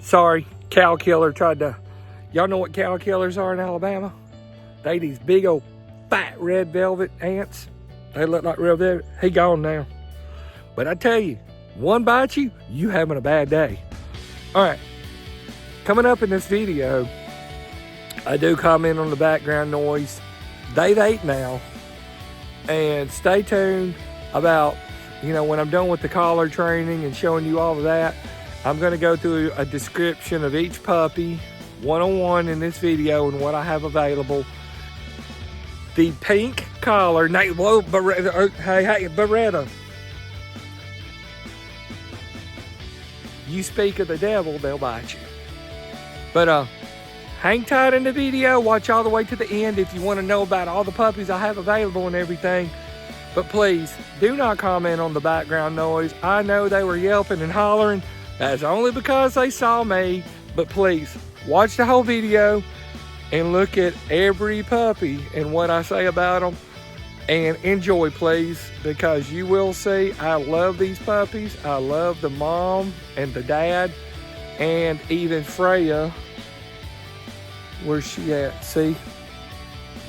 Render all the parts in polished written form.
Sorry, cow killer tried to, y'all know what cow killers are in Alabama? They these big old fat red velvet ants. They look like real velvet. He gone now. But I tell you, one bites you, you having a bad day. All right, coming up in this video, I do comment on the background noise. They've ate now. And stay tuned about, you know, when I'm done with the collar training and showing you all of that, I'm going to go through a description of each puppy one-on-one in this video and what I have available. The pink collar, whoa, Beretta, hey, Beretta. You speak of the devil, they'll bite you. But hang tight in the video, watch all the way to the end if you want to know about all the puppies I have available and everything. But please, do not comment on the background noise. I know they were yelping and hollering. That's only because they saw me. But please, watch the whole video and look at every puppy and what I say about them. And enjoy, please, because you will see I love these puppies. I love the mom and the dad and even Freya. Where's she at? See?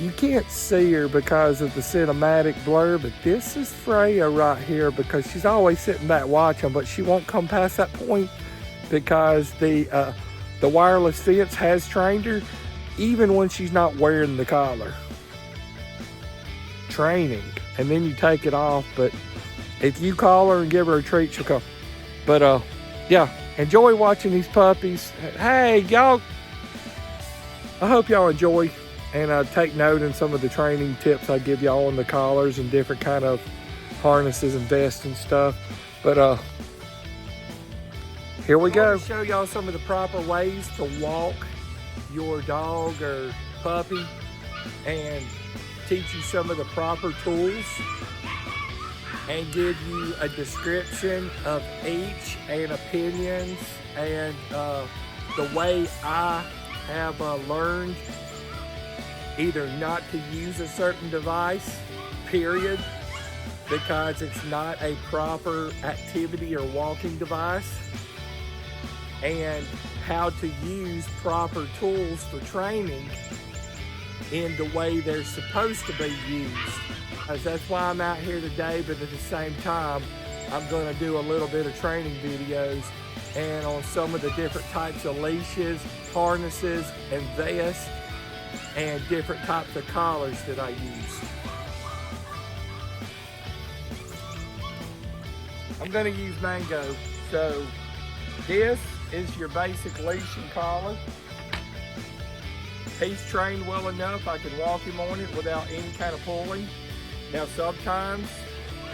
You can't see her because of the cinematic blur, but this is Freya right here because she's always sitting back watching, but she won't come past that point because the wireless fence has trained her even when she's not wearing the collar. Training. And then you take it off, but if you call her and give her a treat, she'll come. But yeah, enjoy watching these puppies. Hey, y'all, I hope y'all enjoy and take note in some of the training tips I give y'all on the collars and different kind of harnesses and vests and stuff. But here we go. I'm gonna show y'all some of the proper ways to walk your dog or puppy and teach you some of the proper tools and give you a description of each and opinions and the way I have learned either not to use a certain device, period, because it's not a proper activity or walking device, and how to use proper tools for training in the way they're supposed to be used. Because that's why I'm out here today, but at the same time, I'm going to do a little bit of training videos and on some of the different types of leashes, harnesses, and vests, and different types of collars that I use. I'm going to use Mango. So this is your basic leash and collar. He's trained well enough, I can walk him on it without any kind of pulling. Now sometimes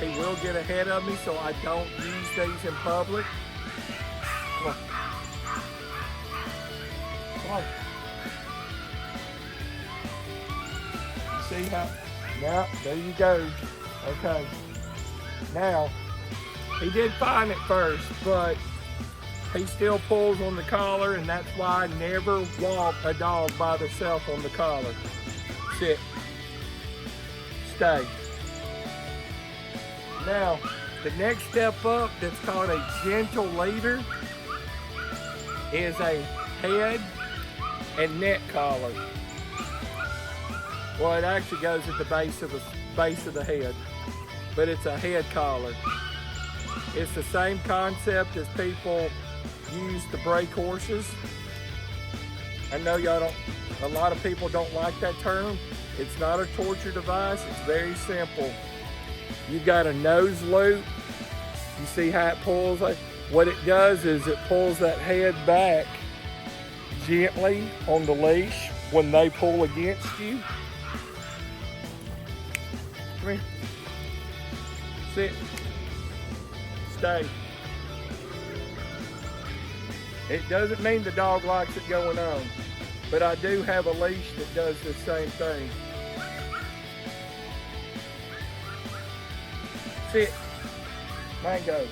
he will get ahead of me, so I don't use these in public. Come on. Come on. See how? Yeah, there you go. Okay. Now, he did fine at first, but he still pulls on the collar, and that's why I never walk a dog by themselves on the collar. Sit. Stay. Now, the next step up that's called a gentle leader is a head and neck collar. Well, it actually goes at the base of the head, but it's a head collar. It's the same concept as people use to break horses. I know y'all don't, a lot of people don't like that term. It's not a torture device, it's very simple. You've got a nose loop. You see how it pulls? What it does is it pulls that head back gently on the leash when they pull against you. Come here. Sit. Stay. It doesn't mean the dog likes it going on, but I do have a leash that does the same thing. Sit. Mango.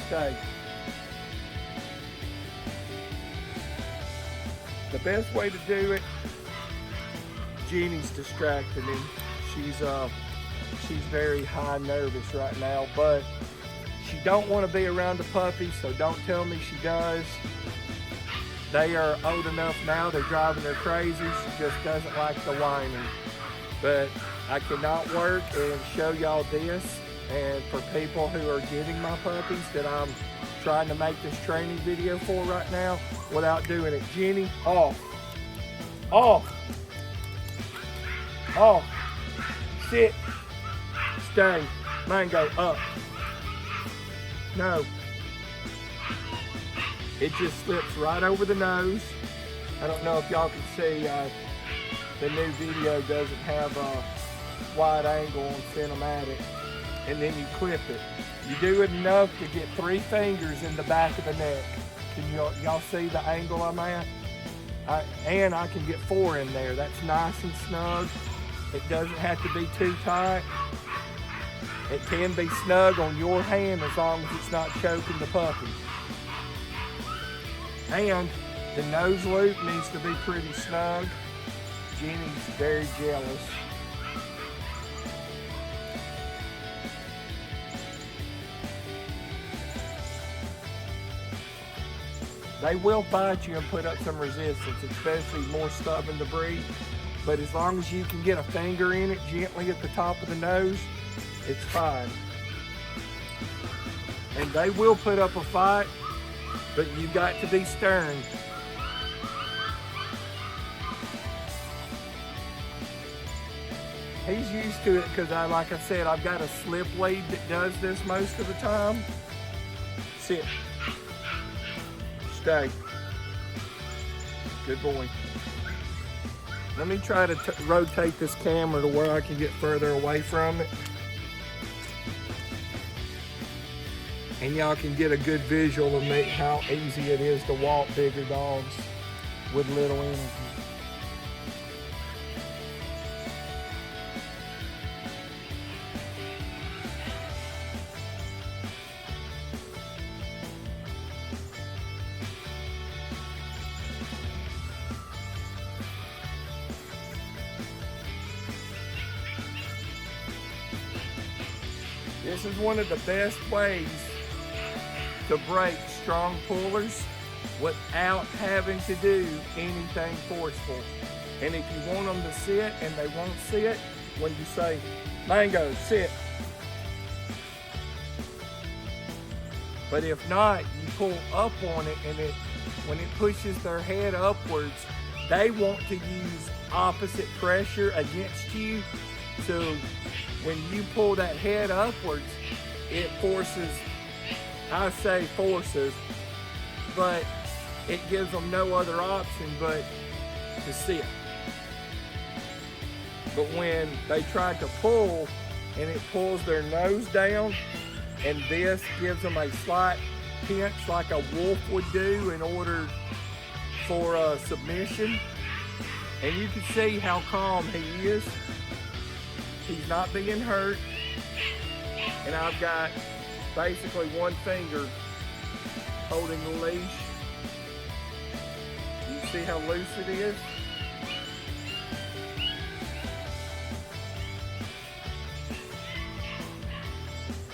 Stay. The best way to do it, Jeannie's distracting him. She's very high nervous right now, but She don't want to be around the puppies, so don't tell me she does. They are old enough now, they're driving her crazy. She just doesn't like the whining. But I cannot work and show y'all this. And for people who are getting my puppies that I'm trying to make this training video for right now without doing it. Jenny, off. Off. Off. Sit. Stay. Mango, up. No. It just slips right over the nose. I don't know if y'all can see, the new video doesn't have a wide angle on cinematic. And then you clip it. You do it enough to get 3 fingers in the back of the neck. Can y'all see the angle I'm at? And I can get 4 in there. That's nice and snug. It doesn't have to be too tight. It can be snug on your hand as long as it's not choking the puppy. And the nose loop needs to be pretty snug. Jenny's very jealous. They will bite you and put up some resistance, especially more stubborn to breed. But as long as you can get a finger in it gently at the top of the nose, it's fine. And they will put up a fight, but you got to be stern. He's used to it because like I said, I've got a slip lead that does this most of the time. Sit. Stay. Good boy. Let me try to rotate this camera to where I can get further away from it. And y'all can get a good visual of how easy it is to walk bigger dogs with little energy. This is one of the best ways to break strong pullers without having to do anything forceful. And if you want them to sit and they won't sit, when you say, Mango, sit. But if not, you pull up on it, and when it pushes their head upwards, they want to use opposite pressure against you. So when you pull that head upwards, it forces, I say forces, but it gives them no other option but to sit. But when they try to pull and it pulls their nose down, and this gives them a slight pinch like a wolf would do in order for a submission. And you can see how calm he is. He's not being hurt. And I've got basically one finger holding the leash. You see how loose it is?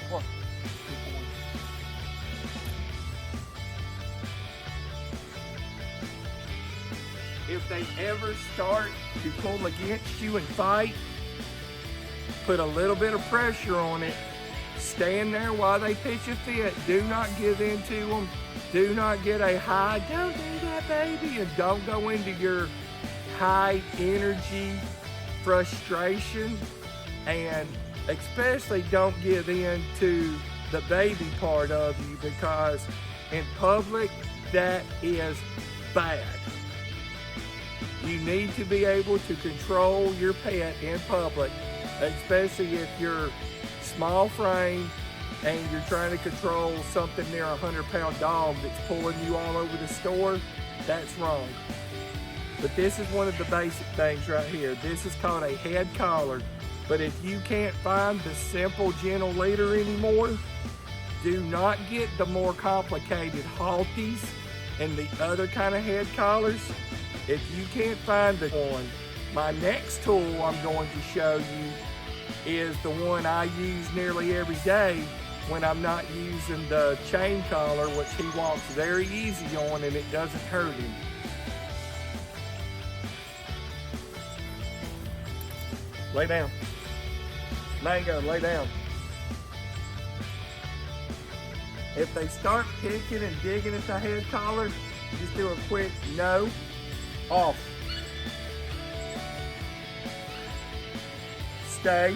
What? If they ever start to pull against you and fight, put a little bit of pressure on it. Stand there while they pitch a fit. Do not give in to them. Do not get a high, don't do that, baby. And don't go into your high energy frustration. And especially don't give in to the baby part of you, because in public, that is bad. You need to be able to control your pet in public, especially if you're small frame and you're trying to control something near a 100-pound dog that's pulling you all over the store. That's wrong. But this is one of the basic things right here. This is called a head collar. But if you can't find the simple gentle leader anymore, do not get the more complicated Halties and the other kind of head collars. If you can't find the one, my next tool I'm going to show you is the one I use nearly every day, when I'm not using the chain collar, which he walks very easy on and it doesn't hurt him. Lay down. Mango, lay down. If they start picking and digging at the head collar, just do a quick no, off. Stay.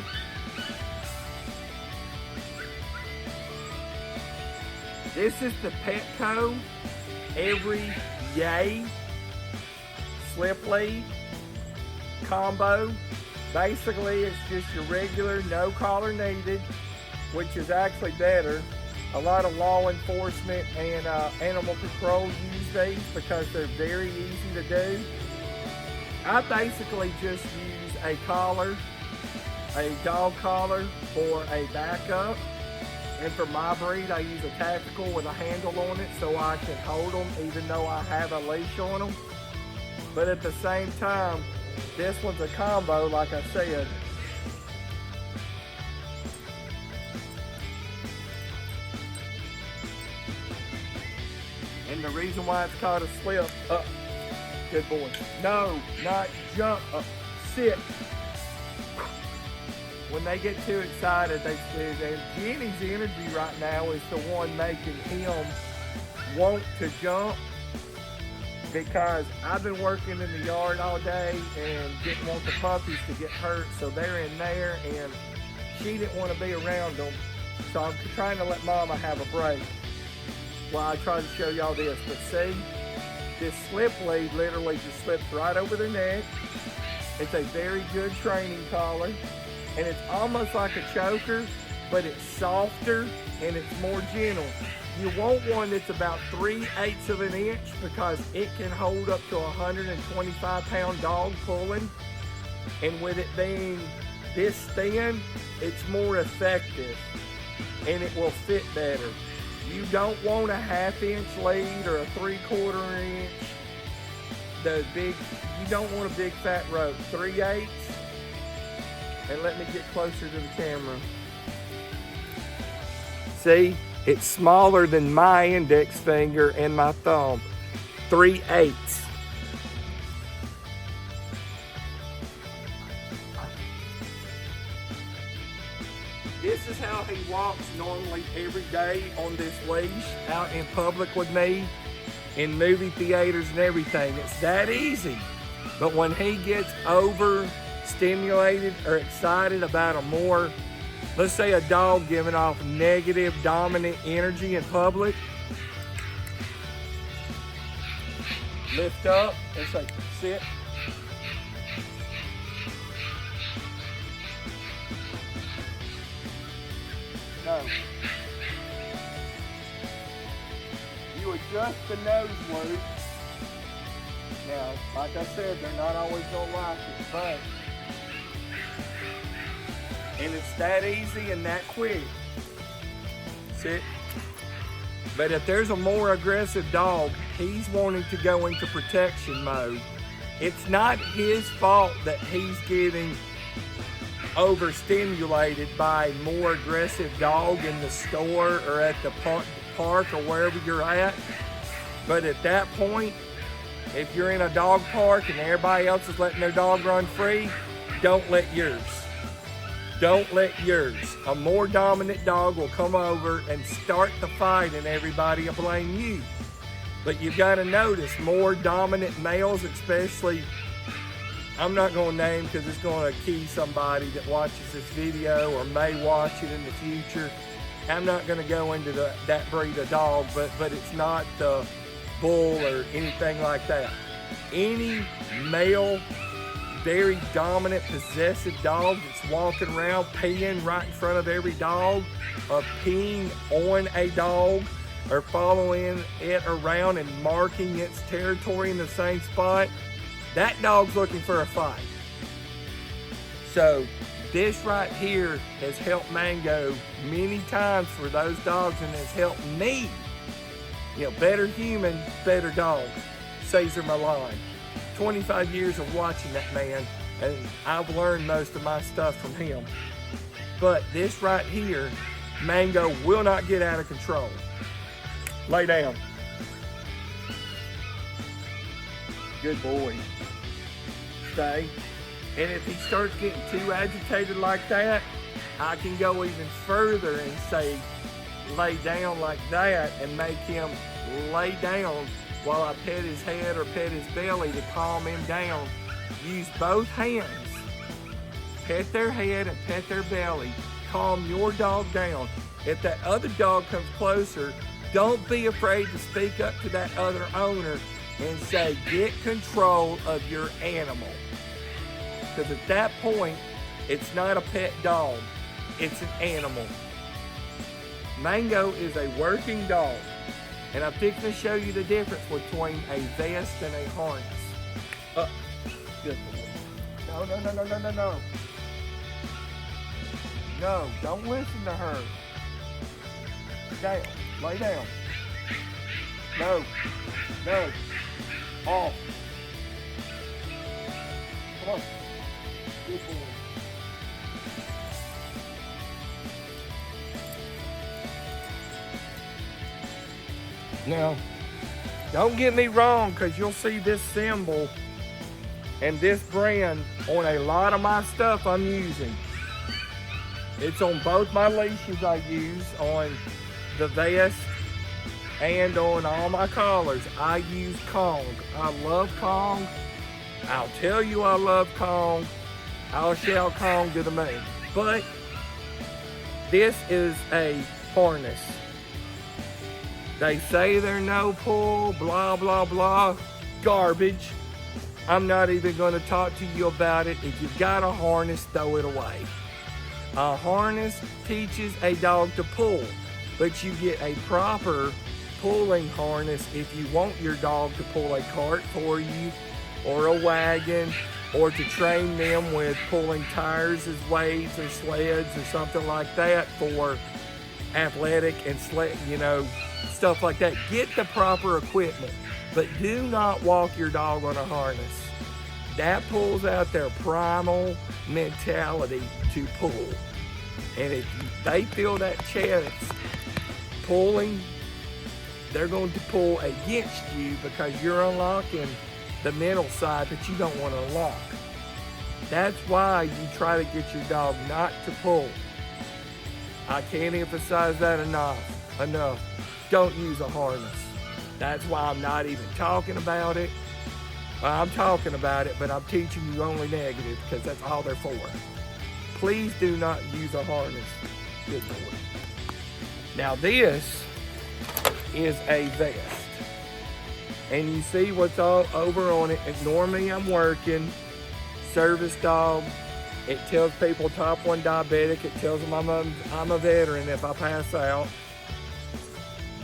This is the Petco every yay slip lead combo. Basically, it's just your regular no collar needed, which is actually better. A lot of law enforcement and animal control use these because they're very easy to do. I basically just use a collar, a dog collar for a backup. And for my breed, I use a tactical with a handle on it so I can hold them even though I have a leash on them. But at the same time, this one's a combo, like I said. And the reason why it's called a slip, up, good boy. No, not jump, up, sit. When they get too excited, and Jenny's energy right now is the one making him want to jump, because I've been working in the yard all day and didn't want the puppies to get hurt, so they're in there and she didn't want to be around them. So I'm trying to let Mama have a break while I try to show y'all this. But see, this slip lead literally just slips right over their neck. It's a very good training collar. And it's almost like a choker, but it's softer and it's more gentle. You want one that's about 3/8 of an inch because it can hold up to a 125-pound dog pulling. And with it being this thin, it's more effective and it will fit better. You don't want a 1/2 inch lead or a 3/4 inch. You don't want a big fat rope. 3/8. And let me get closer to the camera. See, it's smaller than my index finger and my thumb. 3/8. This is how he walks normally every day on this leash out in public with me, in movie theaters and everything. It's that easy. But when he gets overstimulated or excited about a more, let's say a dog giving off negative, dominant energy in public, lift up and say, sit. No. You adjust the nose loop. Now, like I said, they're not always gonna like it, but, and it's that easy and that quick. Sit. But if there's a more aggressive dog, he's wanting to go into protection mode. It's not his fault that he's getting overstimulated by a more aggressive dog in the store or at the park or wherever you're at. But at that point, if you're in a dog park and everybody else is letting their dog run free, don't let yours. Don't let yours. A more dominant dog will come over and start the fight and everybody will blame you. But you've got to notice more dominant males, especially, I'm not going to name because it's going to key somebody that watches this video or may watch it in the future. I'm not going to go into that breed of dog, but it's not the bull or anything like that. Any male, very dominant, possessive dog that's walking around peeing right in front of every dog or peeing on a dog or following it around and marking its territory in the same spot, that dog's looking for a fight. So this right here has helped Mango many times for those dogs and has helped me. You know, better human, better dog. Cesar Milan. 25 years of watching that man, and I've learned most of my stuff from him. But this right here Mango will not get out of control. Lay down. Good boy. Stay. And if he starts getting too agitated like that, I can go even further and say, lay down like that, and make him lay down while I pet his head or pet his belly to calm him down. Use both hands. Pet their head and pet their belly. Calm your dog down. If that other dog comes closer, don't be afraid to speak up to that other owner and say, get control of your animal. Because at that point, it's not a pet dog, it's an animal. Mango is a working dog, and I'm fixing to show you the difference between a vest and a harness. Good boy. No. No, don't listen to her. Down, lay down. No. Off. Come on. Good boy. Now, don't get me wrong, because you'll see this symbol and this brand on a lot of my stuff I'm using. It's on both my leashes I use, on the vest and on all my collars. I use Kong. I love Kong. I'll tell you I love Kong. I'll shout Kong to the moon. But this is a harness. They say they're no pull, blah, blah, blah. Garbage. I'm not even going to talk to you about it. If you've got a harness, throw it away. A harness teaches a dog to pull, but you get a proper pulling harness if you want your dog to pull a cart for you, or a wagon, or to train them with pulling tires as weights or sleds or something like that for athletic and sled, stuff like that. Get the proper equipment, but do not walk your dog on a harness. That pulls out their primal mentality to pull. And if they feel that chance pulling, they're going to pull against you because you're unlocking the mental side that you don't want to unlock. That's why you try to get your dog not to pull. I can't emphasize that enough. Don't use a harness. That's why I'm not even talking about it. Well, I'm talking about it, but I'm teaching you only negative because that's all they're for. Please do not use a harness. Good boy. Now this is a vest. And you see what's all over on it. Ignore me, I'm working. Service dog. It tells people type 1 diabetic. It tells them I'm a veteran if I pass out.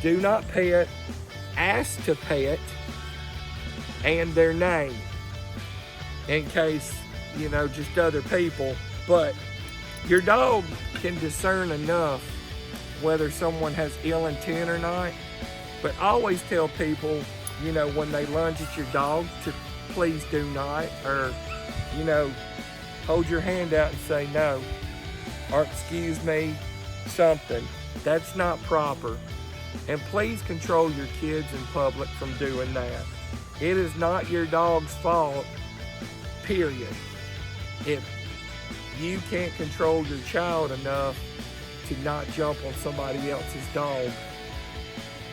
Do not pet. Ask to pet. And their name. In case, just other people. But your dog can discern enough whether someone has ill intent or not. But always tell people, when they lunge at your dog, to please do not, or, hold your hand out and say no, or excuse me, something. That's not proper. And please control your kids in public from doing that. It is not your dog's fault, period. If you can't control your child enough to not jump on somebody else's dog,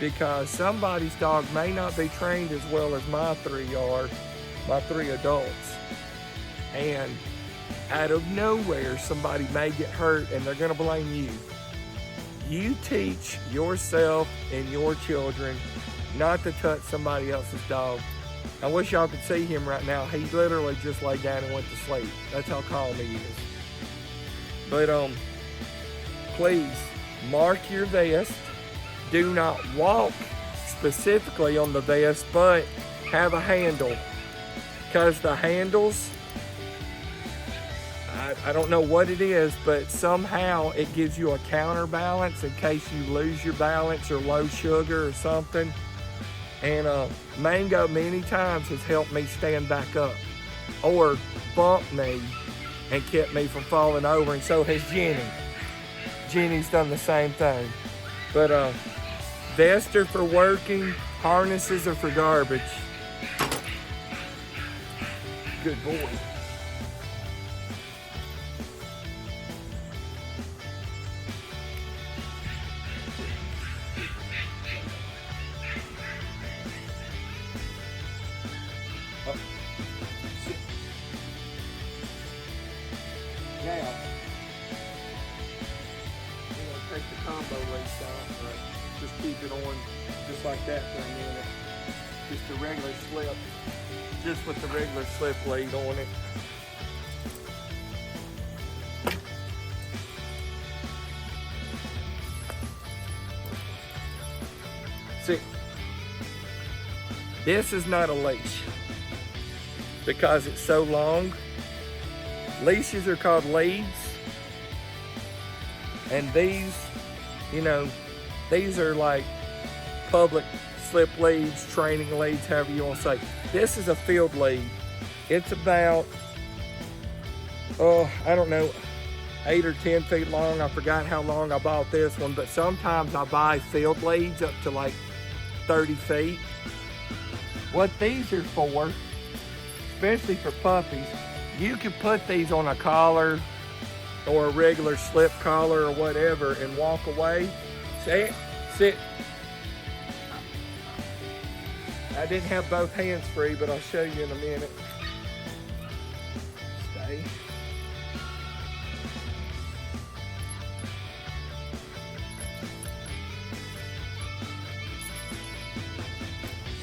because somebody's dog may not be trained as well as my 3 are, my 3 adults. And out of nowhere, somebody may get hurt and they're gonna blame you. You teach yourself and your children not to touch somebody else's dog. I wish y'all could see him right now. He literally just laid down and went to sleep. That's how calm he is. But please mark your vest. Do not walk specifically on the vest, but have a handle. Because the handles, I don't know what it is, but somehow it gives you a counterbalance in case you lose your balance or low sugar or something. And Mango many times has helped me stand back up or bumped me and kept me from falling over, and so has Jenny. Jenny's done the same thing. But vests are for working, harnesses are for garbage. Good boy. Now, we're going to take the combo lace off, right? Just keep it on just like that for a minute. Just a regular slip, just with the regular slip lead on it. See, this is not a leash because it's so long. Leashes are called leads, and these, you know, these are like public slip leads, training leads, however you want to say. This is a field lead. It's about, I don't know, 8 or 10 feet long. I forgot how long I bought this one, but sometimes I buy field leads up to like 30 feet. What these are for, especially for puppies, you can put these on a collar or a regular slip collar or whatever and walk away. Sit, sit. I didn't have both hands free, but I'll show you in a minute. Stay.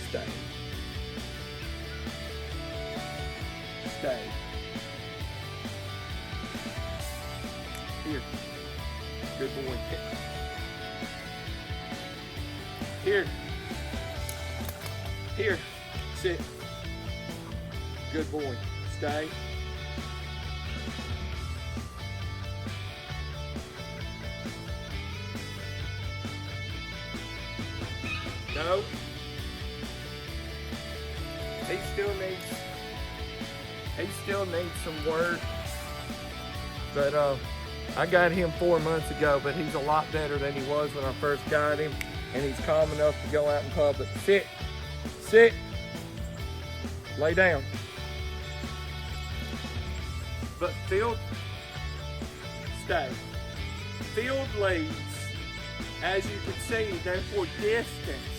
Stay. Stay. Here. Good boy. Here. Here. Sit. Good boy. Stay. No. He still needs some work. But I got him 4 months ago, but he's a lot better than he was when I first got him, and he's calm enough to go out in public. Sit, sit, lay down. But field, stay. Field leads, as you can see, they're for distance,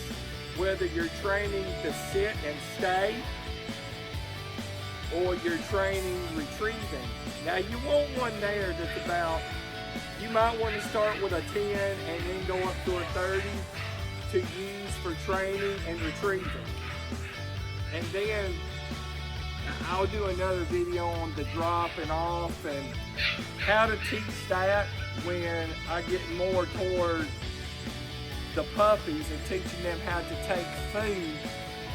whether you're training to sit and stay, or you're training retrieving. Now you want one there that's about, you might want to start with a 10 and then go up to a 30 to use for training and retrieving. And then I'll do another video on the dropping off and how to teach that when I get more toward the puppies and teaching them how to take food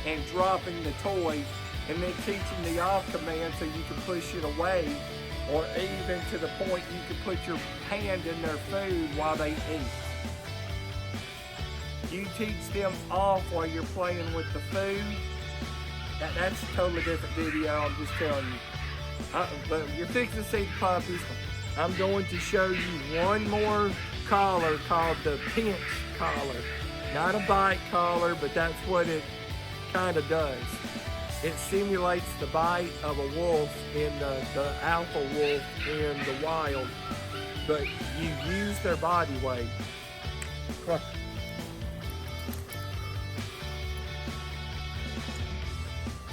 and dropping the toy, and then teaching the off command so you can push it away, or even to the point you can put your hand in their food while they eat. You teach them off while you're playing with the food. That's a totally different video, I'm just telling you. But you're fixing to see the puppies. I'm going to show you one more collar called the pinch collar. Not a bite collar, but that's what it kind of does. It simulates the bite of a wolf in the alpha wolf in the wild, but you use their body weight.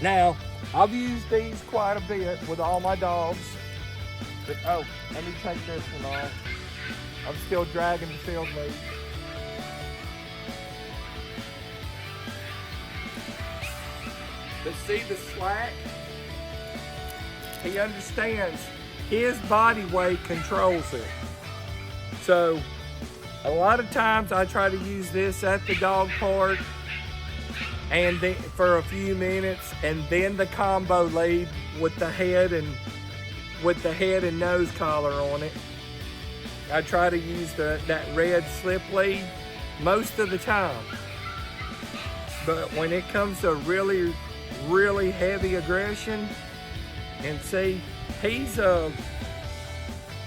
Now, I've used these quite a bit with all my dogs, but oh, let me take this one off. I'm still dragging the field lead. But see the slack? He understands his body weight controls it. So a lot of times I try to use this at the dog park and then for a few minutes, and then the combo lead with the head and nose collar on it. I try to use that red slip lead most of the time. But when it comes to really heavy aggression, and see, he's a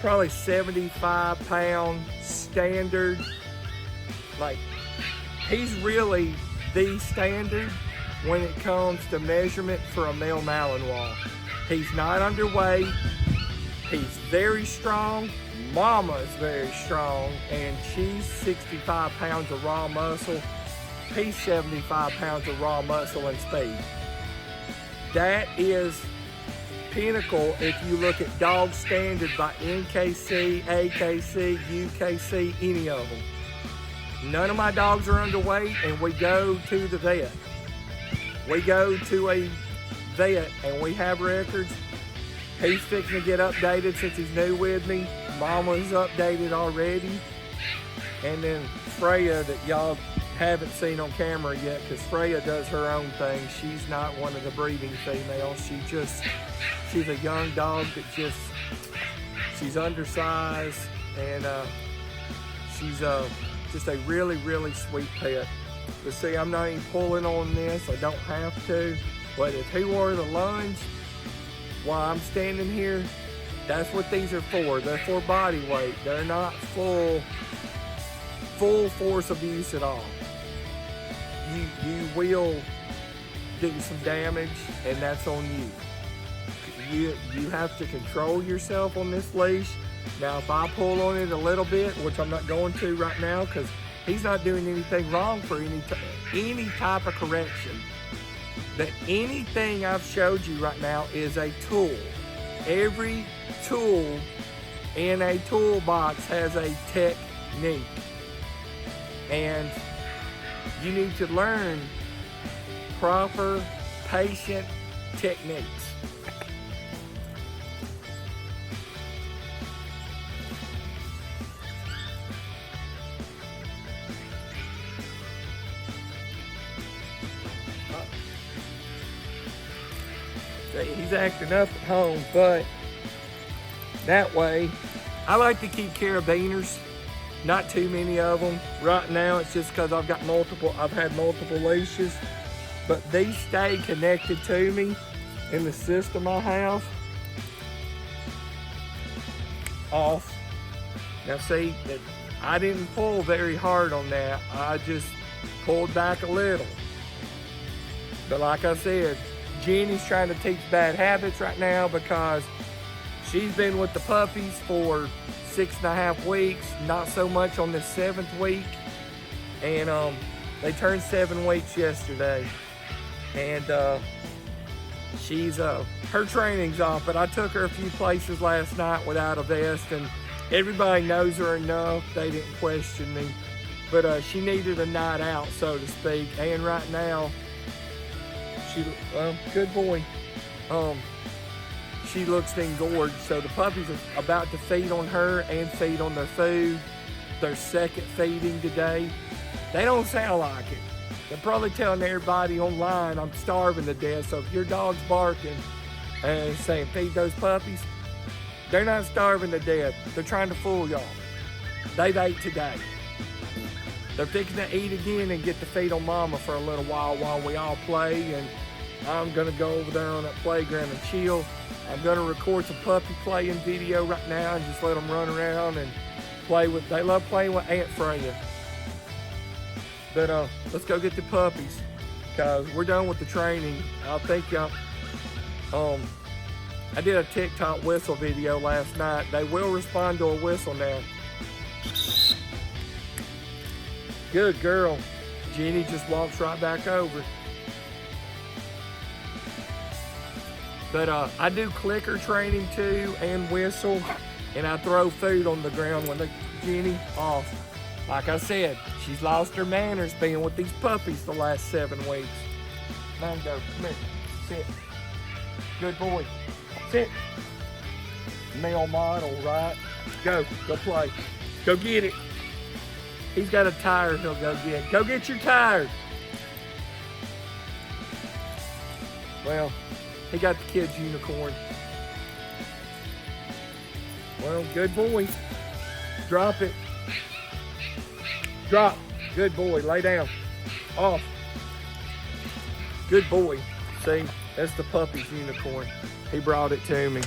probably 75 pound standard, like, he's really the standard when it comes to measurement for a male Malinois. He's not underweight, he's very strong, Mama's very strong, and she's 65 pounds of raw muscle, he's 75 pounds of raw muscle and speed. That is pinnacle if you look at dog standard by NKC, AKC, UKC, any of them. None of my dogs are underweight, and we go to the vet. We go to a vet and we have records. He's fixing to get updated since he's new with me. Mama's updated already. And then Freya, that y'all haven't seen on camera yet, because Freya does her own thing. She's not one of the breeding females. She's a young dog that she's undersized, and she's just a really, really sweet pet. But see, I'm not even pulling on this. I don't have to. But if he were to lunge while I'm standing here, that's what these are for. They're for body weight. They're not full force abuse at all. You will do some damage, and that's on you. You have to control yourself on this leash. Now, if I pull on it a little bit, which I'm not going to right now, because he's not doing anything wrong for any type of correction. But anything I've showed you right now is a tool. Every tool in a toolbox has a technique. And you need to learn proper, patient techniques. He's acting up at home, but that way, I like to keep carabiners, not too many of them. Right now, it's just because I've had multiple leashes, but these stay connected to me in the system I have. Off. Now see, I didn't pull very hard on that. I just pulled back a little. But like I said, Jenny's trying to teach bad habits right now because she's been with the puppies for 6.5 weeks, not so much on the 7th week. And they turned 7 weeks yesterday. And her training's off, but I took her a few places last night without a vest, and everybody knows her enough, they didn't question me. But she needed a night out, so to speak, and right now, good boy. She looks engorged, so the puppies are about to feed on her and feed on their food. Their second feeding today. They don't sound like it. They're probably telling everybody online I'm starving to death, so if your dog's barking and saying feed those puppies, they're not starving to death. They're trying to fool y'all. They've ate today. They're fixing to eat again and get to feed on Mama for a little while we all play, and I'm gonna go over there on that playground and chill. I'm gonna record some puppy playing video right now and just let them run around and play with, they love playing with Aunt Freya. But let's go get the puppies, cause we're done with the training. I think I did a TikTok whistle video last night. They will respond to a whistle now. Good girl. Jenny just walks right back over. But I do clicker training too and whistle, and I throw food on the ground when Jenny off. Like I said, she's lost her manners being with these puppies the last 7 weeks. Mango, come here, sit. Good boy, sit. Male model, right? Go play. Go get it. He's got a tire he'll go get. Go get your tire. Well, he got the kid's unicorn. Well, good boy. Drop it. Drop. Good boy. Lay down. Off. Good boy. See, that's the puppy's unicorn. He brought it to me.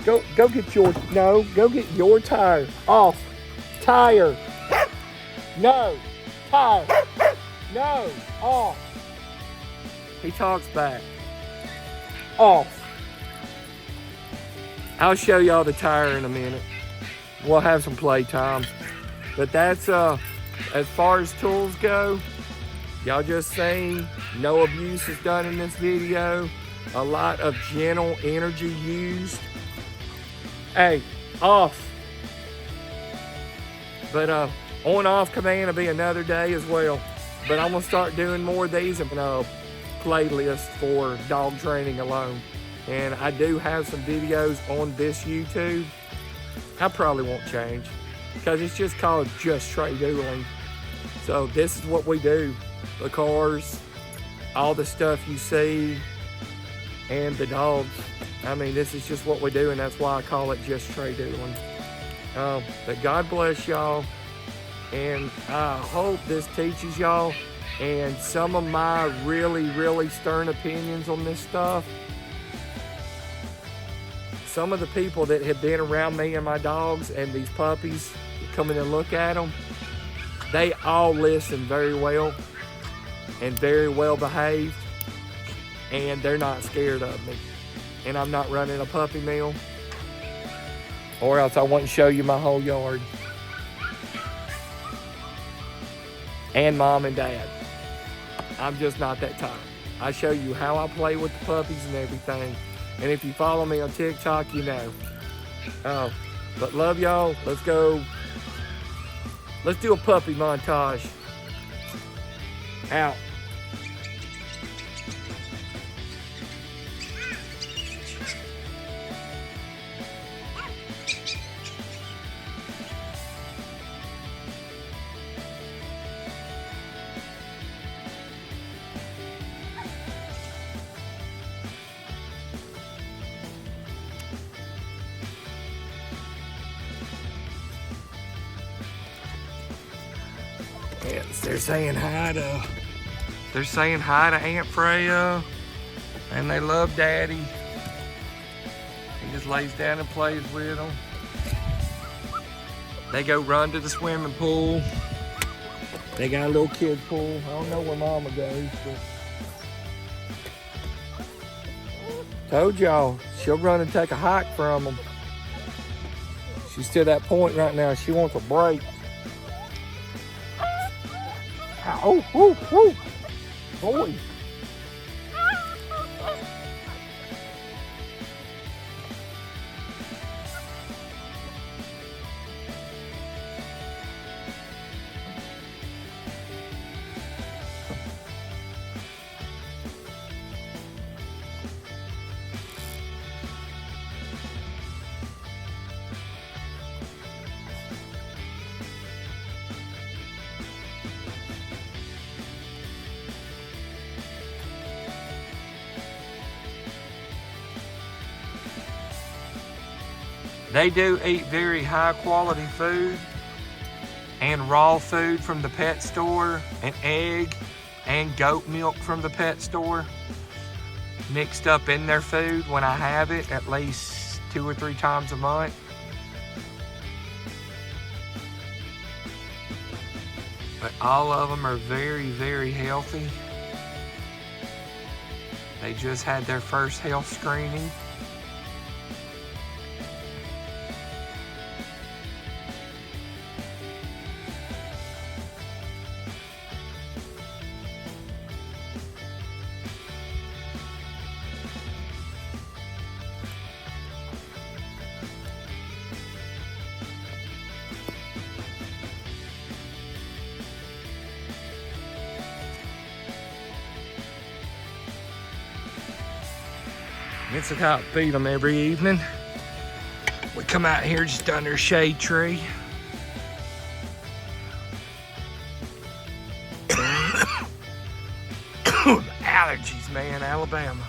Go get your, no, go get your tire. Off. Tire. No. Tire. No. Off. He talks back. Off. I'll show y'all the tire in a minute. We'll have some playtime. But that's, as far as tools go, y'all just seen no abuse is done in this video. A lot of gentle energy used. Hey, off. But on-off command will be another day as well. But I'm gonna start doing more of these in a playlist for dog training alone. And I do have some videos on this YouTube. I probably won't change because it's just called Just Trey Duling. So this is what we do. The cars, all the stuff you see, and the dogs. I mean, this is just what we do, and that's why I call it Just Trey Duling. But God bless y'all, and I hope this teaches y'all. And some of my really stern opinions on this stuff, some of the people that have been around me and my dogs and these puppies coming to look at them, they all listen very well and very well behaved, and they're not scared of me. And I'm not running a puppy mill, or else I wouldn't show you my whole yard. And mom and dad. I'm just not that type. I show you how I play with the puppies and everything. And if you follow me on TikTok, you know. But love y'all. Let's go. Let's do a puppy montage. Out. Yes, they're saying hi to Aunt Freya, and they love Daddy. He just lays down and plays with them. They go run to the swimming pool. They got a little kid pool. I don't know where Mama goes, but told y'all, she'll run and take a hike from them. She's to that point right now. She wants a break. Oh, whoo, whoo. Boy. They do eat very high quality food and raw food from the pet store, and egg and goat milk from the pet store mixed up in their food when I have it at least 2 or 3 times a month. But all of them are very healthy. They just had their first health screening. This is how I feed them every evening. We come out here just under a shade tree. Allergies, man, Alabama.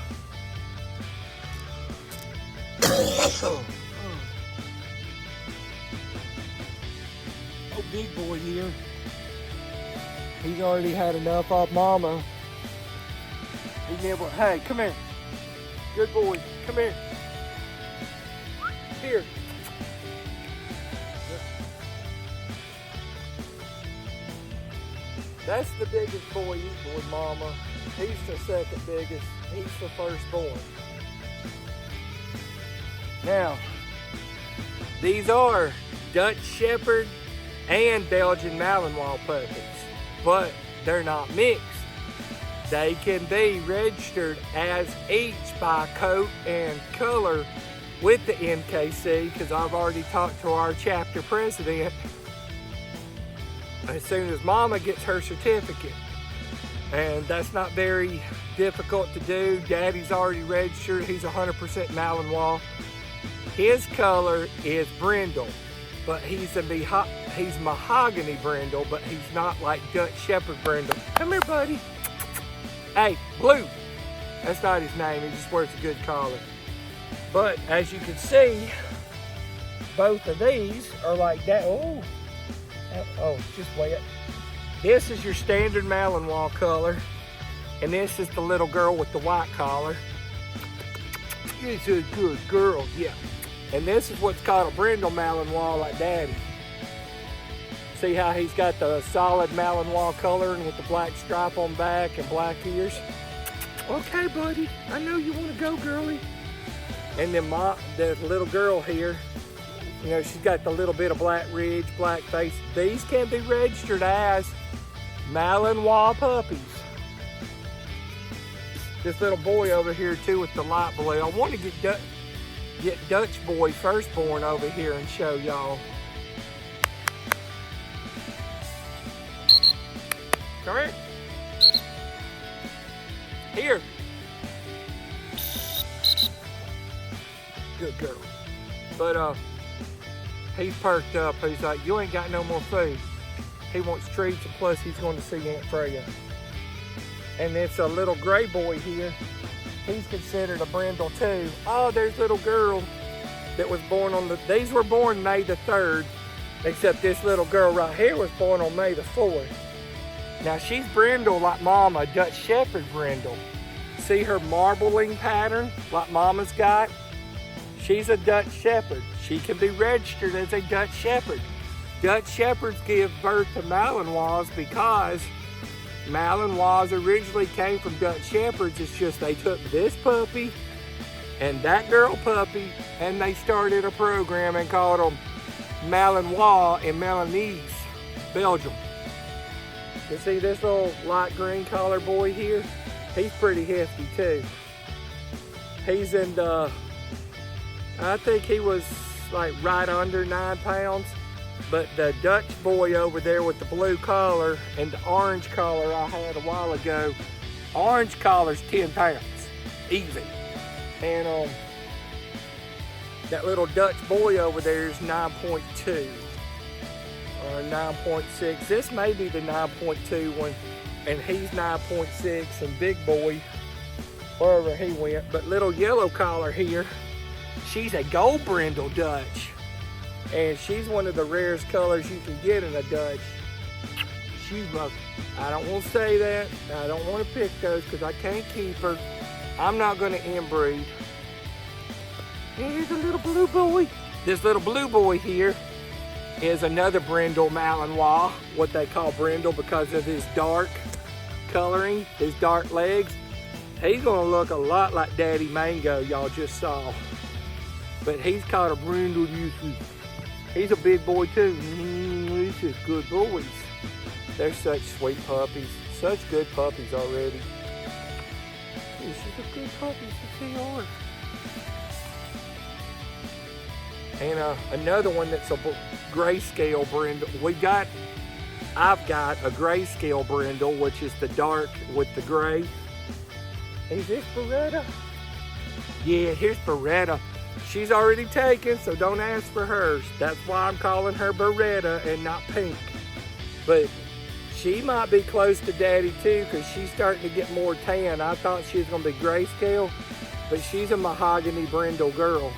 Oh, big boy here. He's already had enough off Mama. He never, hey, come here. Good boy, come here. Here. That's the biggest boy eating with Mama. He's the second biggest. He's the firstborn. Now, these are Dutch Shepherd and Belgian Malinois puppies, but they're not mixed. They can be registered as each by coat and color with the NKC, because I've already talked to our chapter president. As soon as Mama gets her certificate, and that's not very difficult to do. Daddy's already registered. He's 100% Malinois. His color is brindle, but he's mahogany brindle, but he's not like Dutch Shepherd brindle. Come here, buddy. Hey, Blue. That's not his name. He just wears a good collar. But as you can see, both of these are like that. Oh, it's just wet. This is your standard Malinois color, and this is the little girl with the white collar. It's a good girl, yeah. And this is what's called a brindle Malinois, like Daddy. See how he's got the solid Malinois coloring with the black stripe on back and black ears? Okay, buddy, I know you want to go, girly. And then the little girl here, you know, she's got the little bit of black ridge, black face. These can be registered as Malinois puppies. This little boy over here too with the light blue. I want to get Dutch boy firstborn over here and show y'all. Come here. Here. Good girl. But he's perked up. He's like, you ain't got no more food. He wants treats, and plus he's going to see Aunt Freya. And it's a little gray boy here. He's considered a brindle too. Oh, there's little girl that was born on these were born May the 3rd, except this little girl right here was born on May the 4th. Now she's brindle like Mama, Dutch Shepherd brindle. See her marbling pattern like Mama's got? She's a Dutch Shepherd. She can be registered as a Dutch Shepherd. Dutch Shepherds give birth to Malinois because Malinois originally came from Dutch Shepherds. It's just they took this puppy and that girl puppy and they started a program and called them Malinois and Malinois, Belgium. You see this little light green collar boy here? He's pretty hefty too. He's in the, I think he was like right under 9 pounds. But the Dutch boy over there with the blue collar and the orange collar I had a while ago, orange collar's 10 pounds, even. And that little Dutch boy over there is 9.2 or 9.6. This may be the 9.2 one, and he's 9.6, and big boy, wherever he went. But little yellow collar here, she's a gold brindle Dutch. And she's one of the rarest colors you can get in a Dutch. I don't want to say that. I don't want to pick those because I can't keep her. I'm not going to inbreed. And here's a little blue boy. This little blue boy here is another brindle Malinois, what they call brindle because of his dark coloring, his dark legs. He's going to look a lot like Daddy Mango y'all just saw. But he's called a brindle usually. He's a big boy too. He's just good boys. They're such sweet puppies. Such good puppies already. These are the good puppies that they are. And another one that's a grayscale brindle. I've got a grayscale brindle, which is the dark with the gray. Is this Beretta? Yeah, here's Beretta. She's already taken, so don't ask for hers. That's why I'm calling her Beretta and not Pink. But she might be close to Daddy too, because she's starting to get more tan. I thought she was going to be grayscale, but she's a mahogany brindle girl.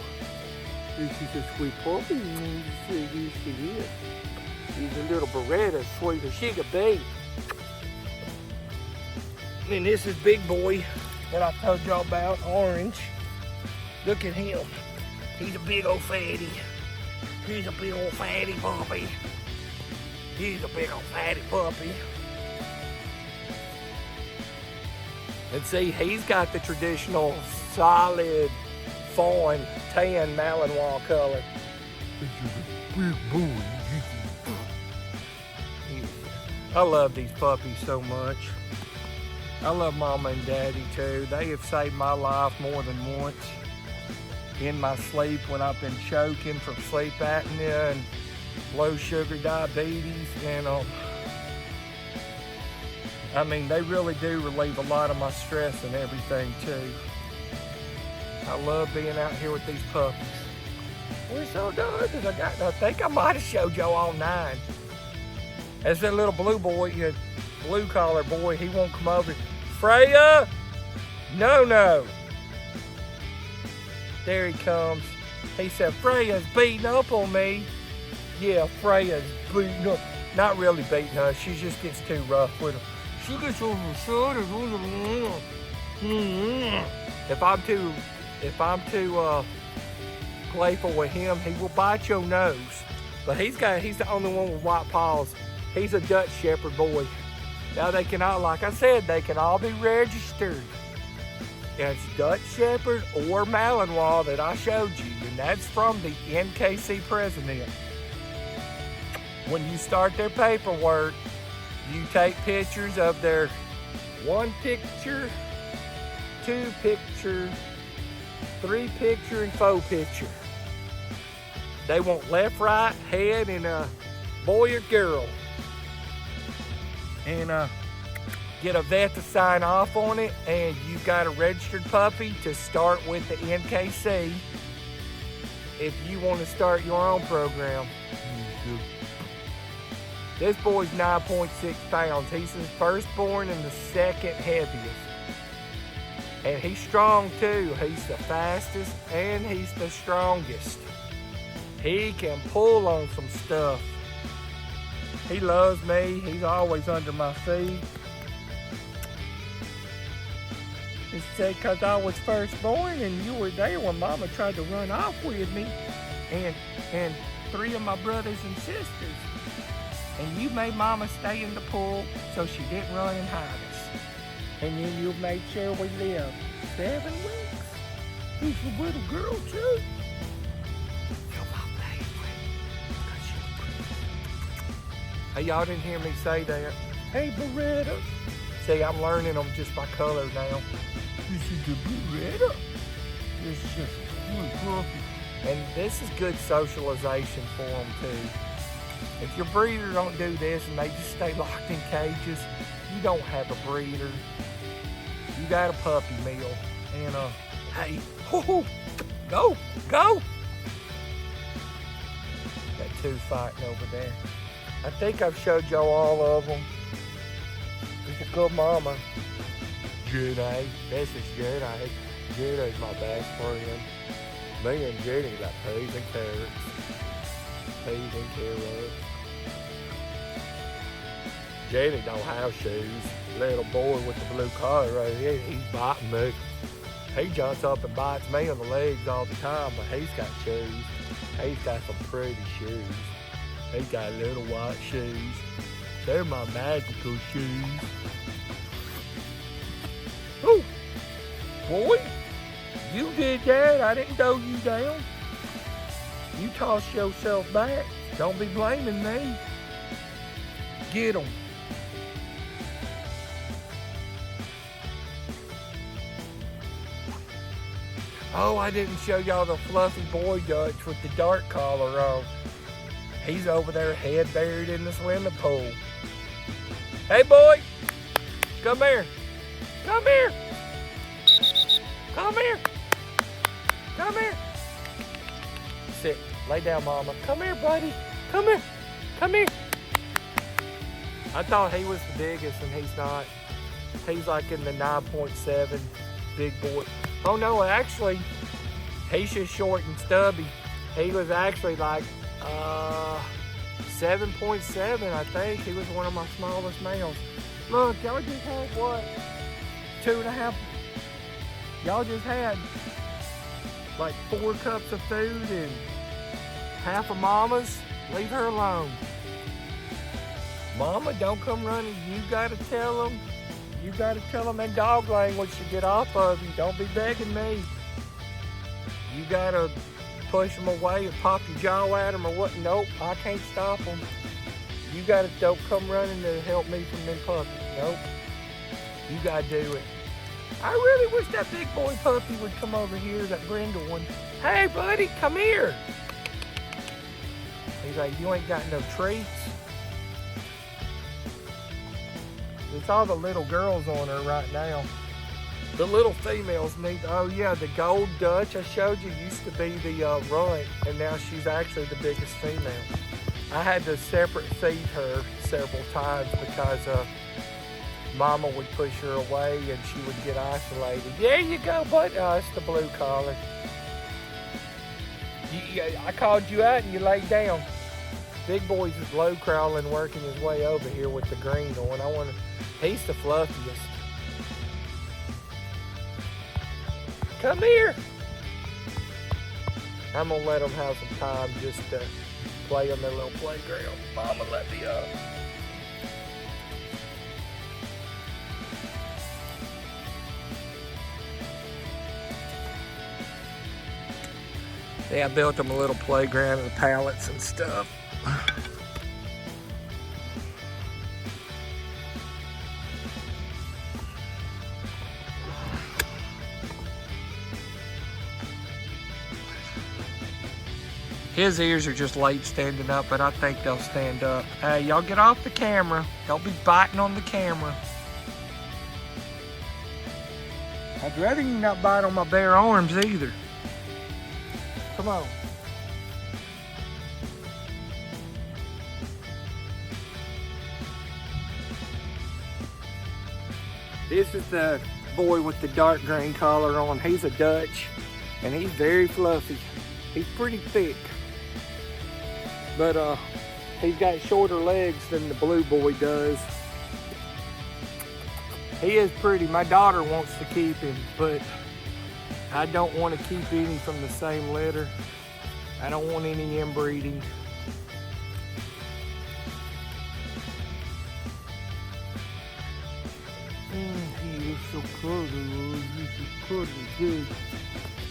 She's a sweet puppy. She's a little Beretta, sweet as she could be. And this is Big Boy that I told y'all about, orange. Look at him. He's a big old fatty. He's a big old fatty puppy. He's a big old fatty puppy. And see, he's got the traditional solid fawn tan Malinois color. Big boy. I love these puppies so much. I love Mama and Daddy too. They have saved my life more than once. In my sleep when I've been choking from sleep apnea and low sugar diabetes. And I mean, they really do relieve a lot of my stress and everything too. I love being out here with these puppies. We're so done. I think I might have showed y'all all 9. That's that little blue boy, blue collar boy. He won't come over. Freya! No. There he comes. He said, Freya's beating up on me. Yeah, Freya's beating up. Not really beating her. She just gets too rough with her. She gets over the shoulders. If I'm too playful with him, he will bite your nose. But he's the only one with white paws. He's a Dutch Shepherd boy. Now they can all, like I said, they can all be registered. It's Dutch Shepherd or Malinois that I showed you, and that's from the NKC president. When you start their paperwork, you take pictures of their 1 picture, 2 picture, 3 picture, and 4 picture. They want left, right, head, and a boy or girl. And get a vet to sign off on it, and you got a registered puppy to start with the NKC if you want to start your own program. This boy's 9.6 pounds. He's his firstborn and the 2nd heaviest. And he's strong too. He's the fastest and he's the strongest. He can pull on some stuff. He loves me. He's always under my feet. It's because I was firstborn and you were there when Mama tried to run off with me and 3 of my brothers and sisters. And you made Mama stay in the pool so she didn't run and hide us. And then you made sure we lived 7 weeks. He's a little girl too. Hey, y'all didn't hear me say that. Hey, Beretta. See, I'm learning them just by color now. This is the Beretta. This is just a good puppy. And this is good socialization for them too. If your breeder don't do this and they just stay locked in cages, you don't have a breeder. You got a puppy mill. And hey, go. Got 2 fighting over there. I think I've showed y'all all of them. It's a good mama. Jenny. This is Jenny. Jenny's my best friend. Me and Jenny like peas and carrots. Peas and carrots. Jenny don't have shoes. Little boy with the blue collar right here, he's biting me. He jumps up and bites me on the legs all the time, but he's got shoes. He's got some pretty shoes. He's got little white shoes. They're my magical shoes. Ooh, boy, you did that. I didn't throw you down. You tossed yourself back. Don't be blaming me. Get him. Oh, I didn't show y'all the fluffy boy Dutch with the dark collar on. He's over there head buried in the swimming pool. Hey, boy. Come here. Come here. Come here. Come here. Sit. Lay down, Mama. Come here, buddy. Come here. Come here. I thought he was the biggest, and he's not. He's like in the 9.7 big boy. Oh, no, actually, he's just short and stubby. He was actually like 7.7, I think. He was one of my smallest males. Look, y'all just had what? 2.5. Y'all just had like 4 cups of food and half of Mama's. Leave her alone. Mama, don't come running. You gotta tell them You gotta tell them in dog language to get off of you. Don't be begging me. You gotta push them away or pop your jaw at them or what? Nope, I can't stop them. You gotta, don't come running to help me from them puppies. Nope, you gotta do it. I really wish that big boy puppy would come over here, that brindle one. Hey buddy, come here. He's like, you ain't got no treats. It's all the little girls on her right now. The little females need, oh yeah, the gold Dutch I showed you used to be the runt, and now she's actually the biggest female. I had to separate feed her several times because Mama would push her away and she would get isolated. There you go, bud. Oh, it's the blue collar. I called you out and you laid down. Big boy's is low crawling, working his way over here with the green on. He's the fluffiest. Come here. I'm gonna let them have some time just to play on their little playground. Mama let me up. Yeah, I built them a little playground with pallets and stuff. His ears are just late standing up, but I think they'll stand up. Hey, y'all get off the camera. Don't be biting on the camera. I'd rather you not bite on my bare arms either. Come on. This is the boy with the dark green collar on. He's a Dutch, and he's very fluffy. He's pretty thick, but he's got shorter legs than the blue boy does. He is pretty. My daughter wants to keep him, but I don't want to keep any from the same litter. I don't want any inbreeding. He is so cuddly. He's so cuddly, good.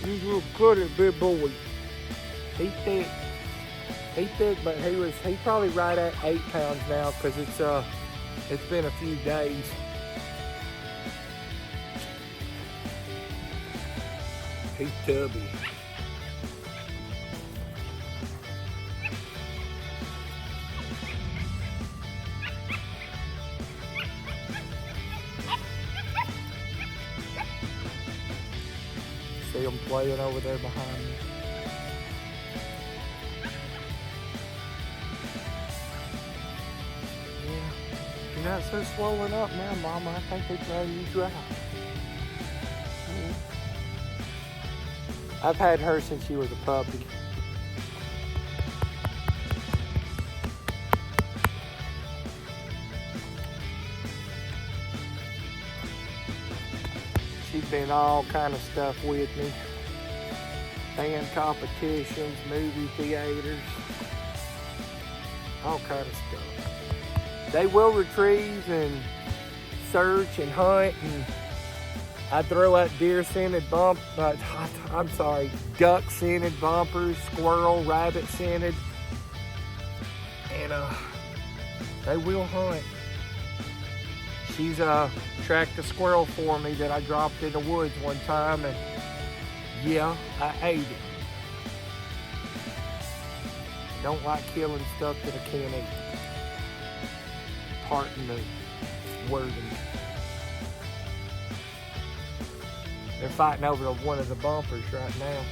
He's real cuddly, big boy. He's thick. He's thick, but he's probably right at 8 pounds now because it's been a few days. He's tubby. See him playing over there behind me. Yeah, you're not so swollen up now, Mama. I think they're letting you dry. Yeah. I've had her since she was a puppy. She's been all kind of stuff with me. Band competitions, movie theaters, all kind of stuff. They will retrieve and search and hunt, and I throw out deer-scented duck-scented bumpers, squirrel, rabbit-scented, and they will hunt. She's tracked a squirrel for me that I dropped in the woods one time, and yeah, I ate it. Don't like killing stuff that I can't eat. Pardon the wording. They're fighting over one of the bumpers right now.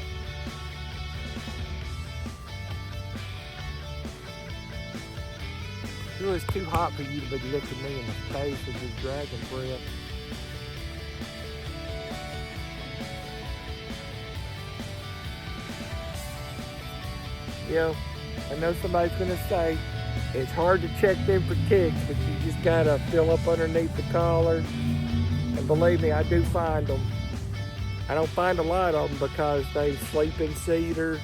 It was too hot for you to be licking me in the face with your dragon breath. Yeah, I know somebody's gonna say it's hard to check them for ticks, but you just gotta fill up underneath the collar. And believe me, I do find them. I don't find a lot of them because they sleep in cedar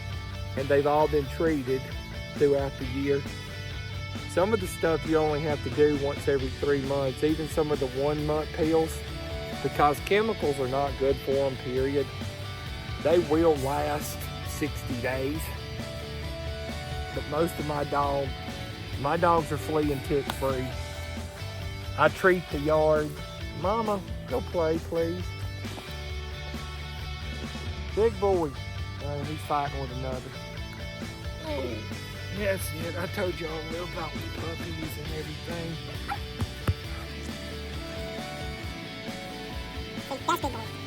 and they've all been treated throughout the year. Some of the stuff you only have to do once every 3 months, even some of the 1 month pills, because chemicals are not good for them, period. They will last 60 days. But most of my dogs are flea and tick free. I treat the yard. Mama, go play, please. Big boy. He's fighting with another. Oh, yes, yeah, I told y'all a little about the puppies and everything. That's big boy.